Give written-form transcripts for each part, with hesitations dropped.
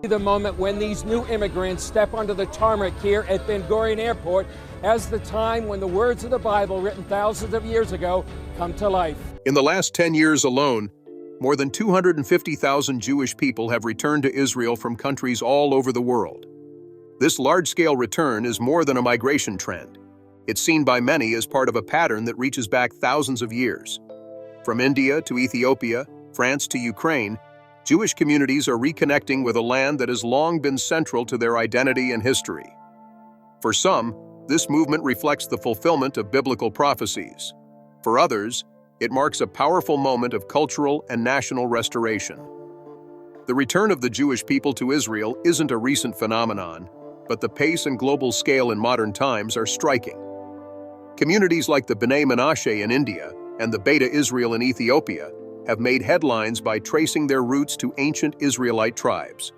The moment when these new immigrants step onto the tarmac here at Ben Gurion Airport as the time when the words of the Bible written thousands of years ago come to life. In the last 10 years alone, more than 250,000 Jewish people have returned to Israel from countries all over the world. This large-scale return is more than a migration trend. It's seen by many as part of a pattern that reaches back thousands of years. From India to Ethiopia, France to Ukraine, Jewish communities are reconnecting with a land that has long been central to their identity and history. For some, this movement reflects the fulfillment of biblical prophecies. For others, it marks a powerful moment of cultural and national restoration. The return of the Jewish people to Israel isn't a recent phenomenon, but the pace and global scale in modern times are striking. Communities like the Bnei Menashe in India and the Beta Israel in Ethiopia have made headlines by tracing their roots to ancient Israelite tribes.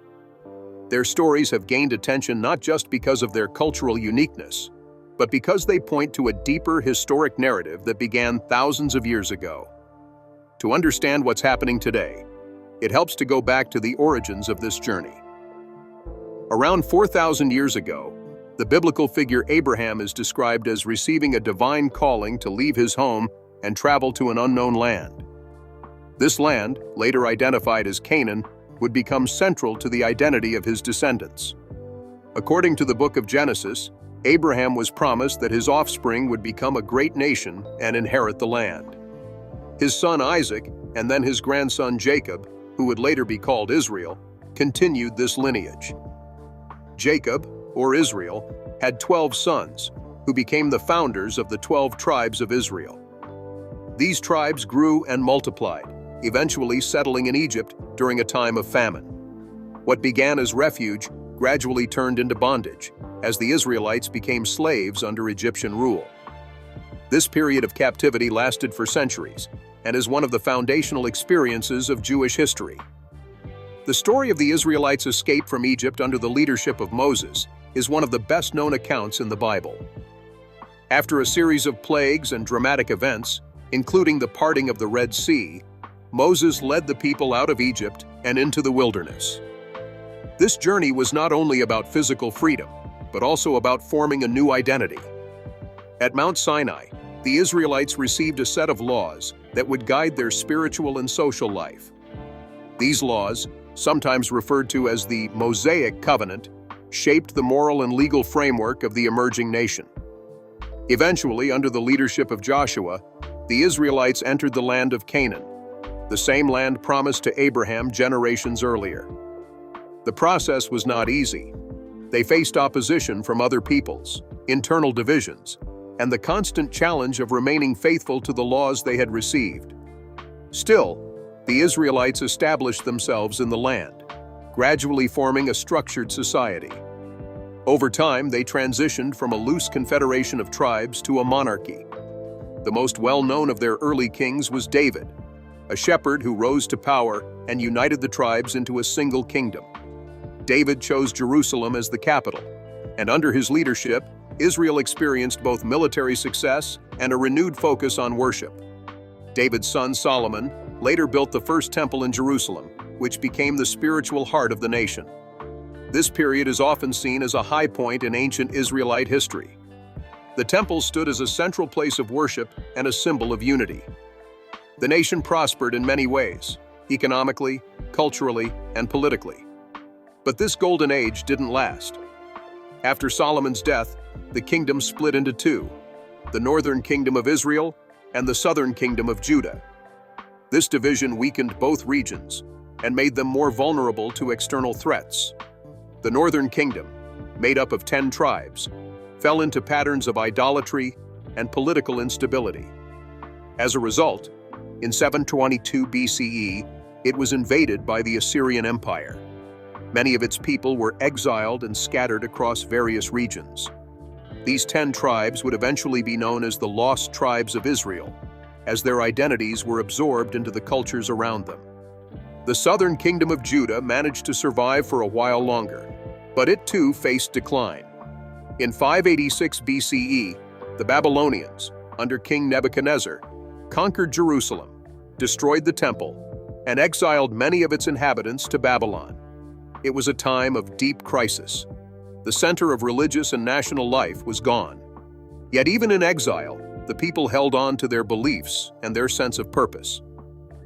Their stories have gained attention not just because of their cultural uniqueness, but because they point to a deeper historic narrative that began thousands of years ago. To understand what's happening today, it helps to go back to the origins of this journey. Around 4,000 years ago, the biblical figure Abraham is described as receiving a divine calling to leave his home and travel to an unknown land. This land, later identified as Canaan, would become central to the identity of his descendants. According to the book of Genesis, Abraham was promised that his offspring would become a great nation and inherit the land. His son Isaac, and then his grandson Jacob, who would later be called Israel, continued this lineage. Jacob, or Israel, had 12 sons, who became the founders of the 12 tribes of Israel. These tribes grew and multiplied, eventually settling in Egypt during a time of famine. What began as refuge gradually turned into bondage, as the Israelites became slaves under Egyptian rule. This period of captivity lasted for centuries, and is one of the foundational experiences of Jewish history. The story of the Israelites' escape from Egypt under the leadership of Moses is one of the best-known accounts in the Bible. After a series of plagues and dramatic events, including the parting of the Red Sea, Moses led the people out of Egypt and into the wilderness. This journey was not only about physical freedom, but also about forming a new identity. At Mount Sinai, the Israelites received a set of laws that would guide their spiritual and social life. These laws, sometimes referred to as the Mosaic Covenant, shaped the moral and legal framework of the emerging nation. Eventually, under the leadership of Joshua, the Israelites entered the land of Canaan, the same land promised to Abraham generations earlier. The process was not easy. They faced opposition from other peoples, internal divisions, and the constant challenge of remaining faithful to the laws they had received. Still, the Israelites established themselves in the land, gradually forming a structured society. Over time, they transitioned from a loose confederation of tribes to a monarchy. The most well-known of their early kings was David, a shepherd who rose to power and united the tribes into a single kingdom. David chose Jerusalem as the capital, and under his leadership, Israel experienced both military success and a renewed focus on worship. David's son Solomon later built the first temple in Jerusalem, which became the spiritual heart of the nation. This period is often seen as a high point in ancient Israelite history. The temple stood as a central place of worship and a symbol of unity. The nation prospered in many ways, economically, culturally, and politically. But this golden age didn't last. After Solomon's death, the kingdom split into two, the northern kingdom of Israel and the southern kingdom of Judah. This division weakened both regions and made them more vulnerable to external threats. The northern kingdom, made up of 10 tribes, fell into patterns of idolatry and political instability. As a result, in 722 BCE, it was invaded by the Assyrian Empire. Many of its people were exiled and scattered across various regions. These 10 tribes would eventually be known as the Lost Tribes of Israel, as their identities were absorbed into the cultures around them. The southern kingdom of Judah managed to survive for a while longer, but it too faced decline. In 586 BCE, the Babylonians, under King Nebuchadnezzar, conquered Jerusalem, destroyed the temple, and exiled many of its inhabitants to Babylon. It was a time of deep crisis. The center of religious and national life was gone. Yet even in exile, the people held on to their beliefs and their sense of purpose.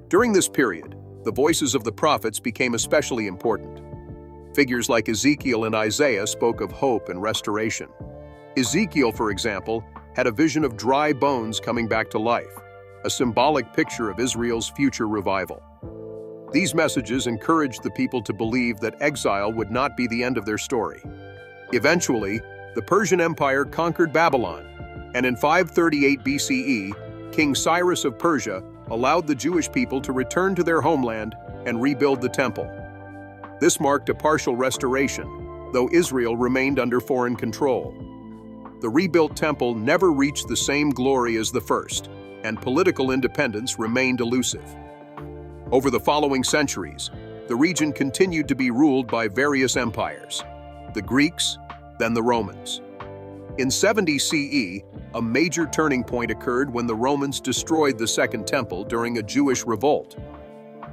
During this period, the voices of the prophets became especially important. Figures like Ezekiel and Isaiah spoke of hope and restoration. Ezekiel, for example, had a vision of dry bones coming back to life, a symbolic picture of Israel's future revival. These messages encouraged the people to believe that exile would not be the end of their story. Eventually, the Persian Empire conquered Babylon, and in 538 BCE, King Cyrus of Persia allowed the Jewish people to return to their homeland and rebuild the temple. This marked a partial restoration, though Israel remained under foreign control. The rebuilt temple never reached the same glory as the first, and political independence remained elusive. Over the following centuries, the region continued to be ruled by various empires: the Greeks, then the Romans. In 70 CE, a major turning point occurred when the Romans destroyed the Second Temple during a Jewish revolt.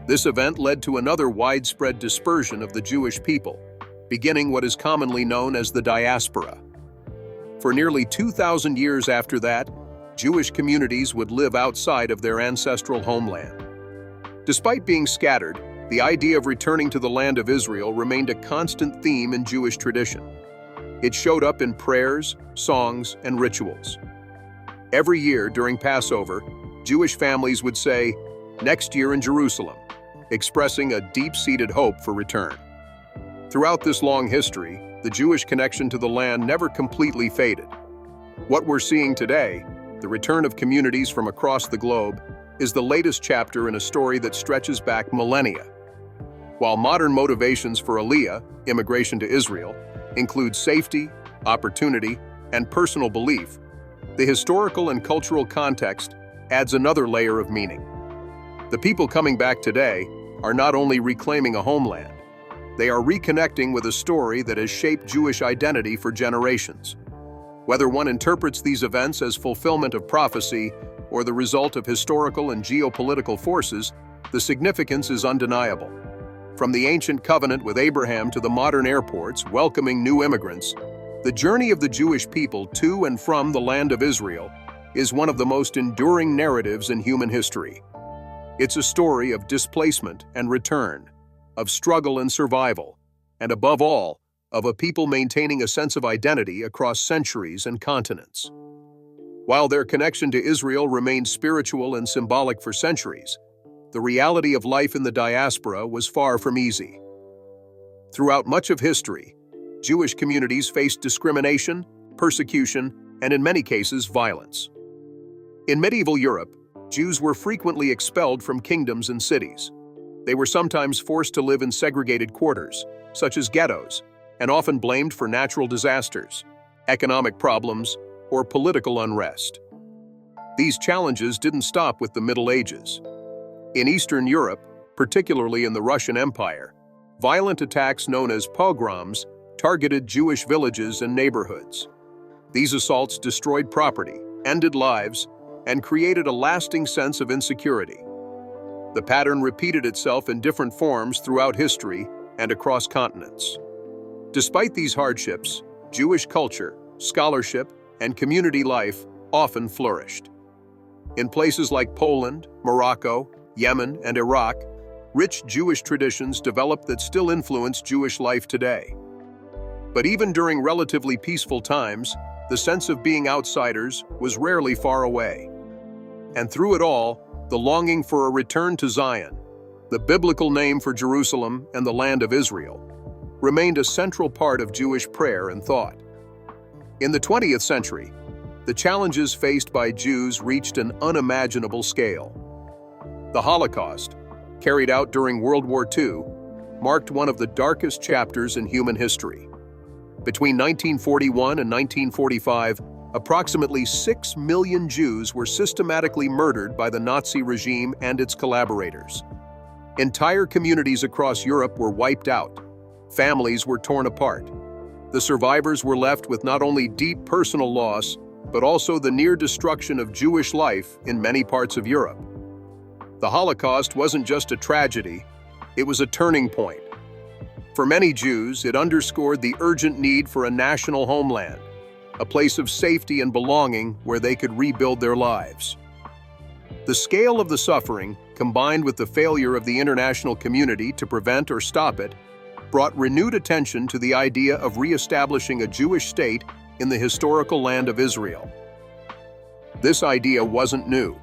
This event led to another widespread dispersion of the Jewish people, beginning what is commonly known as the diaspora. For nearly 2,000 years after that, Jewish communities would live outside of their ancestral homeland. Despite being scattered, the idea of returning to the land of Israel remained a constant theme in Jewish tradition. It showed up in prayers, songs, and rituals. Every year during Passover, Jewish families would say, "Next year in Jerusalem," expressing a deep-seated hope for return. Throughout this long history, the Jewish connection to the land never completely faded. What we're seeing today, the return of communities from across the globe, is the latest chapter in a story that stretches back millennia. While modern motivations for Aliyah, immigration to Israel, include safety, opportunity, and personal belief, the historical and cultural context adds another layer of meaning. The people coming back today are not only reclaiming a homeland, they are reconnecting with a story that has shaped Jewish identity for generations. Whether one interprets these events as fulfillment of prophecy or the result of historical and geopolitical forces, the significance is undeniable. From the ancient covenant with Abraham to the modern airports welcoming new immigrants, the journey of the Jewish people to and from the land of Israel is one of the most enduring narratives in human history. It's a story of displacement and return, of struggle and survival, and above all, of a people maintaining a sense of identity across centuries and continents. While their connection to Israel remained spiritual and symbolic for centuries, the reality of life in the diaspora was far from easy. Throughout much of history, Jewish communities faced discrimination, persecution, and in many cases, violence. In medieval Europe, Jews were frequently expelled from kingdoms and cities. They were sometimes forced to live in segregated quarters, such as ghettos, and often blamed for natural disasters, economic problems, or political unrest. These challenges didn't stop with the Middle Ages. In Eastern Europe, particularly in the Russian Empire, violent attacks known as pogroms targeted Jewish villages and neighborhoods. These assaults destroyed property, ended lives, and created a lasting sense of insecurity. The pattern repeated itself in different forms throughout history and across continents. Despite these hardships, Jewish culture, scholarship, and community life often flourished. In places like Poland, Morocco, Yemen, and Iraq, rich Jewish traditions developed that still influence Jewish life today. But even during relatively peaceful times, the sense of being outsiders was rarely far away. And through it all, the longing for a return to Zion, the biblical name for Jerusalem and the land of Israel, remained a central part of Jewish prayer and thought. In the 20th century, the challenges faced by Jews reached an unimaginable scale. The Holocaust, carried out during World War II, marked one of the darkest chapters in human history. Between 1941 and 1945, approximately 6 million Jews were systematically murdered by the Nazi regime and its collaborators. Entire communities across Europe were wiped out. Families were torn apart. The survivors were left with not only deep personal loss, but also the near destruction of Jewish life in many parts of Europe. The Holocaust wasn't just a tragedy, it was a turning point. For many Jews, it underscored the urgent need for a national homeland, a place of safety and belonging where they could rebuild their lives. The scale of the suffering, combined with the failure of the international community to prevent or stop it, brought renewed attention to the idea of re-establishing a Jewish state in the historical land of Israel. This idea wasn't new.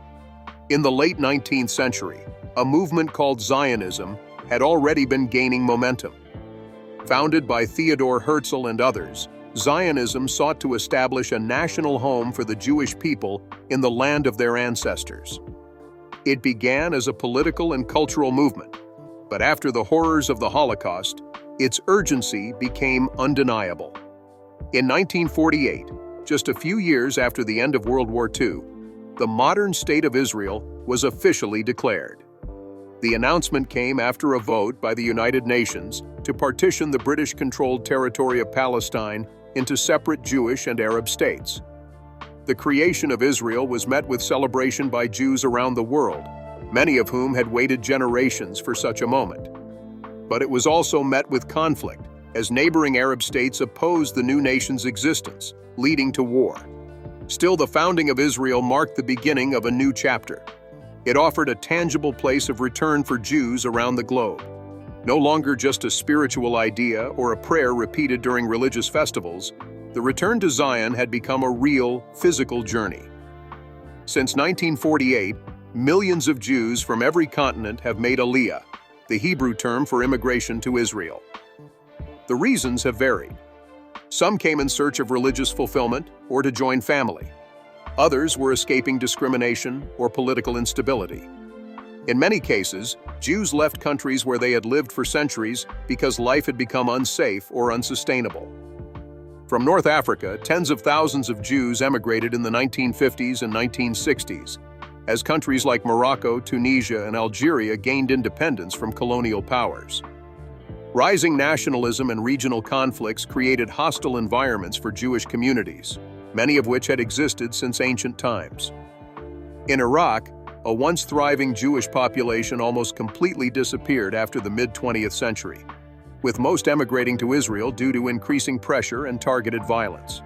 In the late 19th century, a movement called Zionism had already been gaining momentum. Founded by Theodor Herzl and others, Zionism sought to establish a national home for the Jewish people in the land of their ancestors. It began as a political and cultural movement, but after the horrors of the Holocaust, its urgency became undeniable. In 1948, just a few years after the end of World War II, the modern state of Israel was officially declared. The announcement came after a vote by the United Nations to partition the British-controlled territory of Palestine into separate Jewish and Arab states. The creation of Israel was met with celebration by Jews around the world, many of whom had waited generations for such a moment. But it was also met with conflict, as neighboring Arab states opposed the new nation's existence, leading to war. Still, the founding of Israel marked the beginning of a new chapter. It offered a tangible place of return for Jews around the globe. No longer just a spiritual idea or a prayer repeated during religious festivals, the return to Zion had become a real, physical journey. Since 1948, millions of Jews from every continent have made Aliyah, the Hebrew term for immigration to Israel. The reasons have varied. Some came in search of religious fulfillment or to join family. Others were escaping discrimination or political instability. In many cases, Jews left countries where they had lived for centuries because life had become unsafe or unsustainable. From North Africa, tens of thousands of Jews emigrated in the 1950s and 1960s, as countries like Morocco, Tunisia, and Algeria gained independence from colonial powers. Rising nationalism and regional conflicts created hostile environments for Jewish communities, many of which had existed since ancient times. In Iraq, a once thriving Jewish population almost completely disappeared after the mid-20th century, with most emigrating to Israel due to increasing pressure and targeted violence.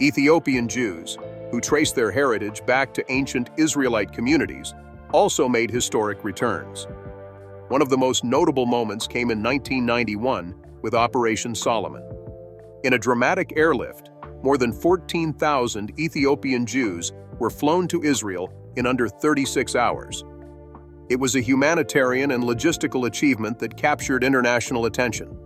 Ethiopian Jews, who traced their heritage back to ancient Israelite communities, also made historic returns. One of the most notable moments came in 1991 with Operation Solomon. In a dramatic airlift, more than 14,000 Ethiopian Jews were flown to Israel in under 36 hours. It was a humanitarian and logistical achievement that captured international attention.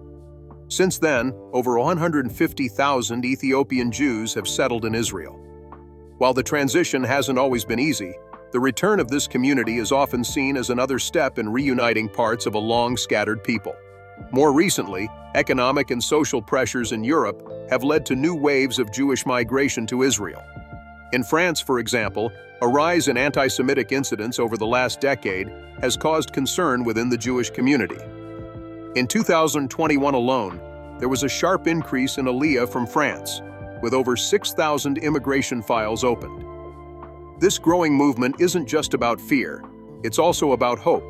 Since then, over 150,000 Ethiopian Jews have settled in Israel. While the transition hasn't always been easy, the return of this community is often seen as another step in reuniting parts of a long-scattered people. More recently, economic and social pressures in Europe have led to new waves of Jewish migration to Israel. In France, for example, a rise in anti-Semitic incidents over the last decade has caused concern within the Jewish community. In 2021 alone, there was a sharp increase in Aliyah from France, with over 6,000 immigration files opened. This growing movement isn't just about fear, it's also about hope.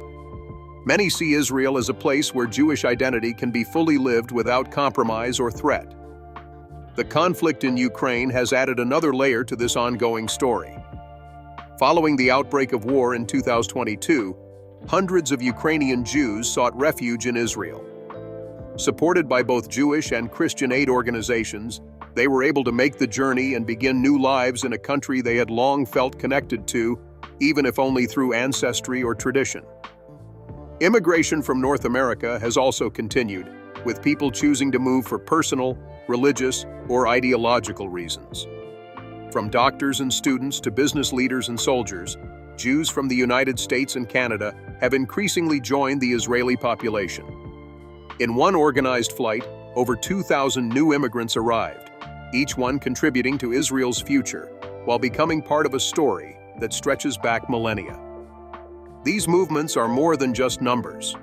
Many see Israel as a place where Jewish identity can be fully lived without compromise or threat. The conflict in Ukraine has added another layer to this ongoing story. Following the outbreak of war in 2022, hundreds of Ukrainian Jews sought refuge in Israel. Supported by both Jewish and Christian aid organizations, they were able to make the journey and begin new lives in a country they had long felt connected to, even if only through ancestry or tradition. Immigration from North America has also continued, with people choosing to move for personal, religious, or ideological reasons. From doctors and students to business leaders and soldiers, Jews from the United States and Canada have increasingly joined the Israeli population. In one organized flight, over 2,000 new immigrants arrived, each one contributing to Israel's future, while becoming part of a story that stretches back millennia. These movements are more than just numbers.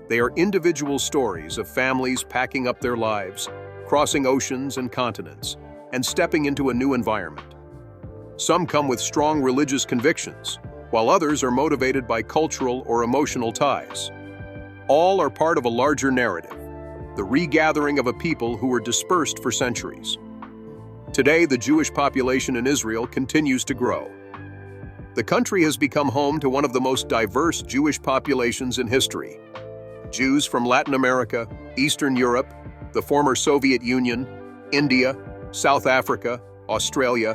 They are individual stories of families packing up their lives, crossing oceans and continents, and stepping into a new environment. Some come with strong religious convictions, while others are motivated by cultural or emotional ties. All are part of a larger narrative, the regathering of a people who were dispersed for centuries. Today, the Jewish population in Israel continues to grow. The country has become home to one of the most diverse Jewish populations in history. Jews from Latin America, Eastern Europe, the former Soviet Union, India, South Africa, Australia,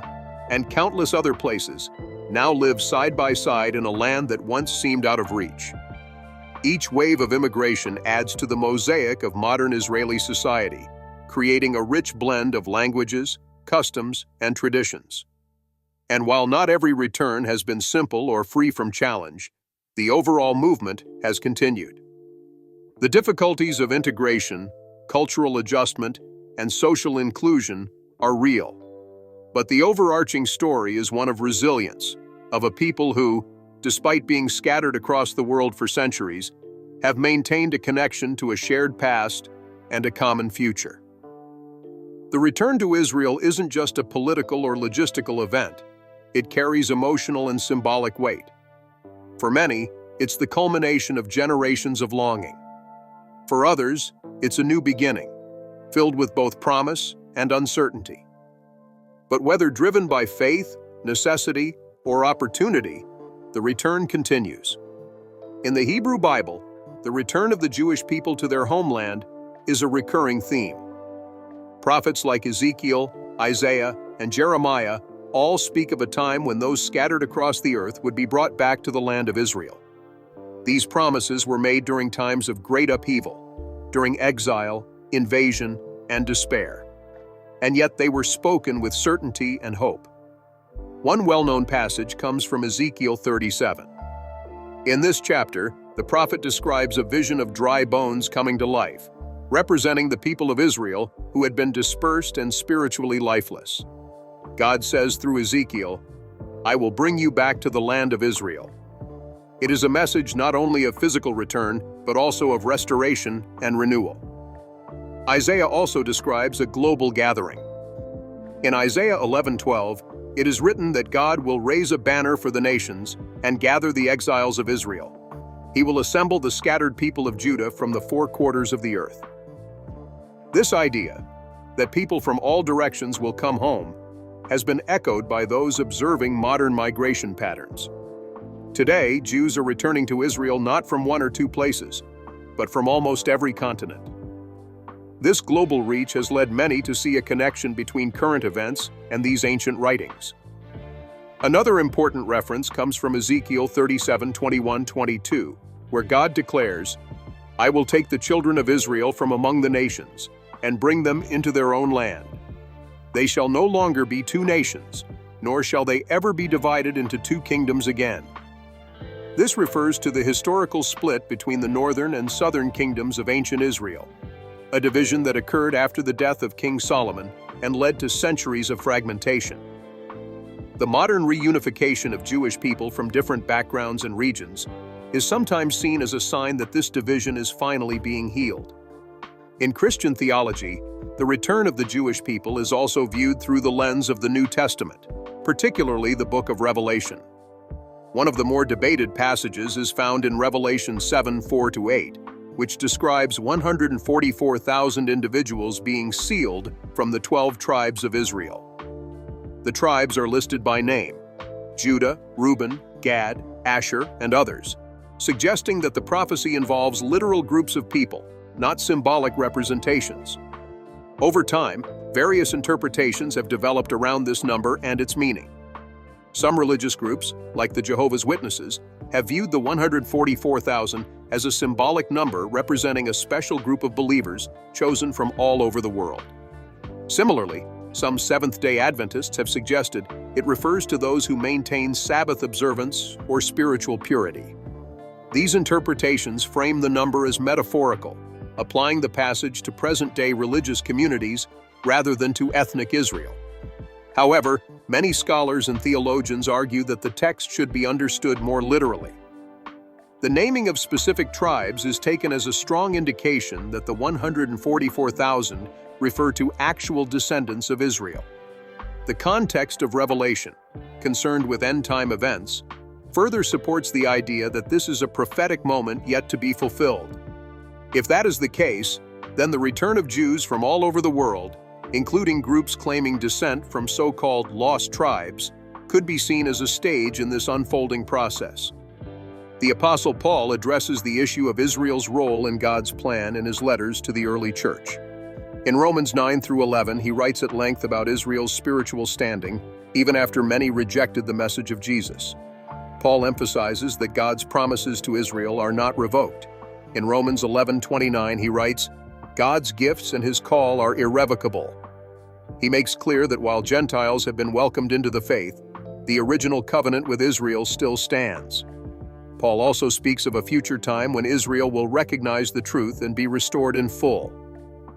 and countless other places now live side by side in a land that once seemed out of reach. Each wave of immigration adds to the mosaic of modern Israeli society, creating a rich blend of languages, customs, and traditions. And while not every return has been simple or free from challenge, the overall movement has continued. The difficulties of integration, cultural adjustment, and social inclusion are real. But the overarching story is one of resilience, of a people who, despite being scattered across the world for centuries, have maintained a connection to a shared past and a common future. The return to Israel isn't just a political or logistical event. It carries emotional and symbolic weight. For many, it's the culmination of generations of longing. For others, it's a new beginning, filled with both promise and uncertainty. But whether driven by faith, necessity, or opportunity, the return continues. In the Hebrew Bible, the return of the Jewish people to their homeland is a recurring theme. Prophets like Ezekiel, Isaiah, and Jeremiah all speak of a time when those scattered across the earth would be brought back to the land of Israel. These promises were made during times of great upheaval, during exile, invasion, and despair. And yet they were spoken with certainty and hope. One well-known passage comes from Ezekiel 37. In this chapter, the prophet describes a vision of dry bones coming to life, representing the people of Israel who had been dispersed and spiritually lifeless. God says through Ezekiel, "I will bring you back to the land of Israel." It is a message not only of physical return, but also of restoration and renewal. Isaiah also describes a global gathering. In Isaiah 11:12, it is written that God will raise a banner for the nations and gather the exiles of Israel. He will assemble the scattered people of Judah from the four quarters of the earth. This idea, that people from all directions will come home, has been echoed by those observing modern migration patterns. Today, Jews are returning to Israel not from one or two places, but from almost every continent. This global reach has led many to see a connection between current events and these ancient writings. Another important reference comes from Ezekiel 37:21-22, where God declares, "I will take the children of Israel from among the nations and bring them into their own land. They shall no longer be two nations, nor shall they ever be divided into two kingdoms again." This refers to the historical split between the northern and southern kingdoms of ancient Israel, a division that occurred after the death of King Solomon and led to centuries of fragmentation. The modern reunification of Jewish people from different backgrounds and regions is sometimes seen as a sign that this division is finally being healed. In Christian theology, the return of the Jewish people is also viewed through the lens of the New Testament, particularly the book of Revelation. One of the more debated passages is found in Revelation 7:4-8, which describes 144,000 individuals being sealed from the 12 tribes of Israel. The tribes are listed by name: Judah, Reuben, Gad, Asher, and others, suggesting that the prophecy involves literal groups of people, not symbolic representations. Over time, various interpretations have developed around this number and its meaning. Some religious groups, like the Jehovah's Witnesses, have viewed the 144,000 as a symbolic number representing a special group of believers chosen from all over the world. Similarly, some Seventh-day Adventists have suggested it refers to those who maintain Sabbath observance or spiritual purity. These interpretations frame the number as metaphorical, applying the passage to present-day religious communities rather than to ethnic Israel. However, many scholars and theologians argue that the text should be understood more literally. The naming of specific tribes is taken as a strong indication that the 144,000 refer to actual descendants of Israel. The context of Revelation, concerned with end-time events, further supports the idea that this is a prophetic moment yet to be fulfilled. If that is the case, then the return of Jews from all over the world, including groups claiming descent from so-called lost tribes, could be seen as a stage in this unfolding process. The Apostle Paul addresses the issue of Israel's role in God's plan in his letters to the early church. In Romans 9 through 11, he writes at length about Israel's spiritual standing, even after many rejected the message of Jesus. Paul emphasizes that God's promises to Israel are not revoked. In Romans 11:29, he writes, God's gifts and his call are irrevocable. He makes clear that while Gentiles have been welcomed into the faith, the original covenant with Israel still stands. Paul also speaks of a future time when Israel will recognize the truth and be restored in full.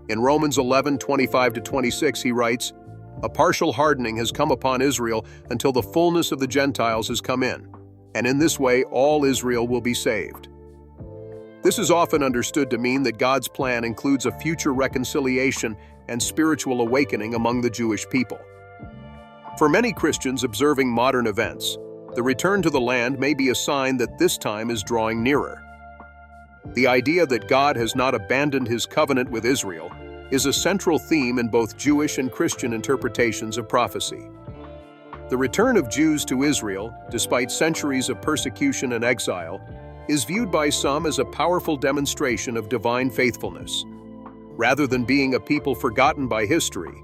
In Romans 11:25-26, he writes, A partial hardening has come upon Israel until the fullness of the Gentiles has come in, and in this way all Israel will be saved. This is often understood to mean that God's plan includes a future reconciliation and spiritual awakening among the Jewish people. For many Christians observing modern events, the return to the land may be a sign that this time is drawing nearer. The idea that God has not abandoned his covenant with Israel is a central theme in both Jewish and Christian interpretations of prophecy. The return of Jews to Israel, despite centuries of persecution and exile, is viewed by some as a powerful demonstration of divine faithfulness. Rather than being a people forgotten by history,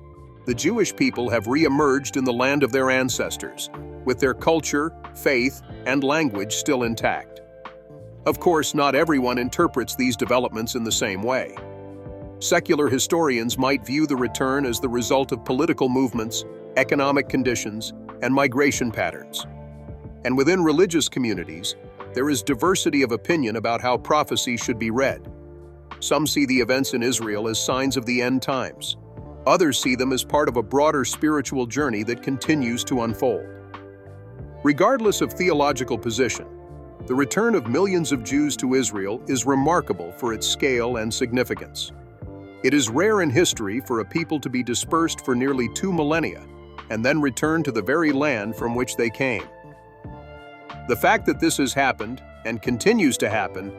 the Jewish people have re-emerged in the land of their ancestors, with their culture, faith, and language still intact. Of course, not everyone interprets these developments in the same way. Secular historians might view the return as the result of political movements, economic conditions, and migration patterns. And within religious communities, there is diversity of opinion about how prophecy should be read. Some see the events in Israel as signs of the end times. Others see them as part of a broader spiritual journey that continues to unfold. Regardless of theological position, the return of millions of Jews to Israel is remarkable for its scale and significance. It is rare in history for a people to be dispersed for nearly 2 millennia and then return to the very land from which they came. The fact that this has happened, and continues to happen,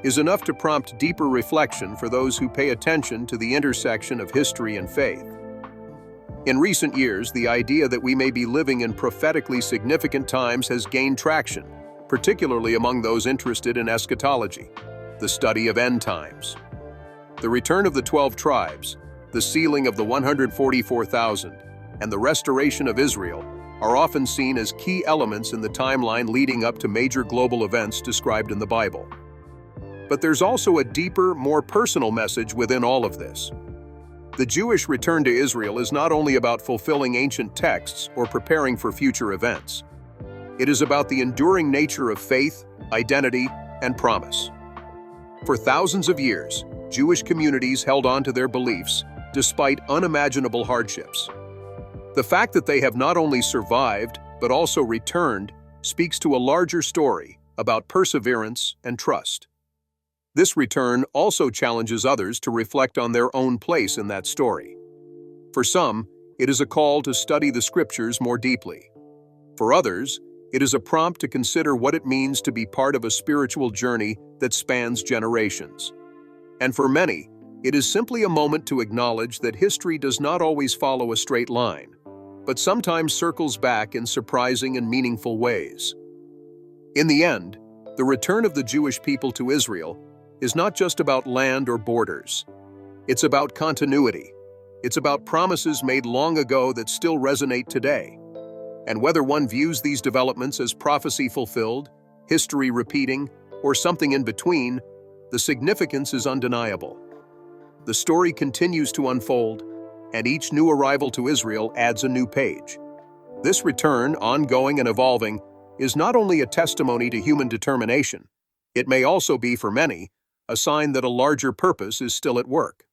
is enough to prompt deeper reflection for those who pay attention to the intersection of history and faith. In recent years, the idea that we may be living in prophetically significant times has gained traction, particularly among those interested in eschatology, the study of end times. The return of the 12 tribes, the sealing of the 144,000, and the restoration of Israel are often seen as key elements in the timeline leading up to major global events described in the Bible. But there's also a deeper, more personal message within all of this. The Jewish return to Israel is not only about fulfilling ancient texts or preparing for future events. It is about the enduring nature of faith, identity, and promise. For thousands of years, Jewish communities held on to their beliefs despite unimaginable hardships. The fact that they have not only survived, but also returned, speaks to a larger story about perseverance and trust. This return also challenges others to reflect on their own place in that story. For some, it is a call to study the scriptures more deeply. For others, it is a prompt to consider what it means to be part of a spiritual journey that spans generations. And for many, it is simply a moment to acknowledge that history does not always follow a straight line, but sometimes circles back in surprising and meaningful ways. In the end, the return of the Jewish people to Israel is not just about land or borders. It's about continuity. It's about promises made long ago that still resonate today. And whether one views these developments as prophecy fulfilled, history repeating, or something in between, the significance is undeniable. The story continues to unfold, and each new arrival to Israel adds a new page. This return, ongoing and evolving, is not only a testimony to human determination, it may also be, for many, a sign that a larger purpose is still at work.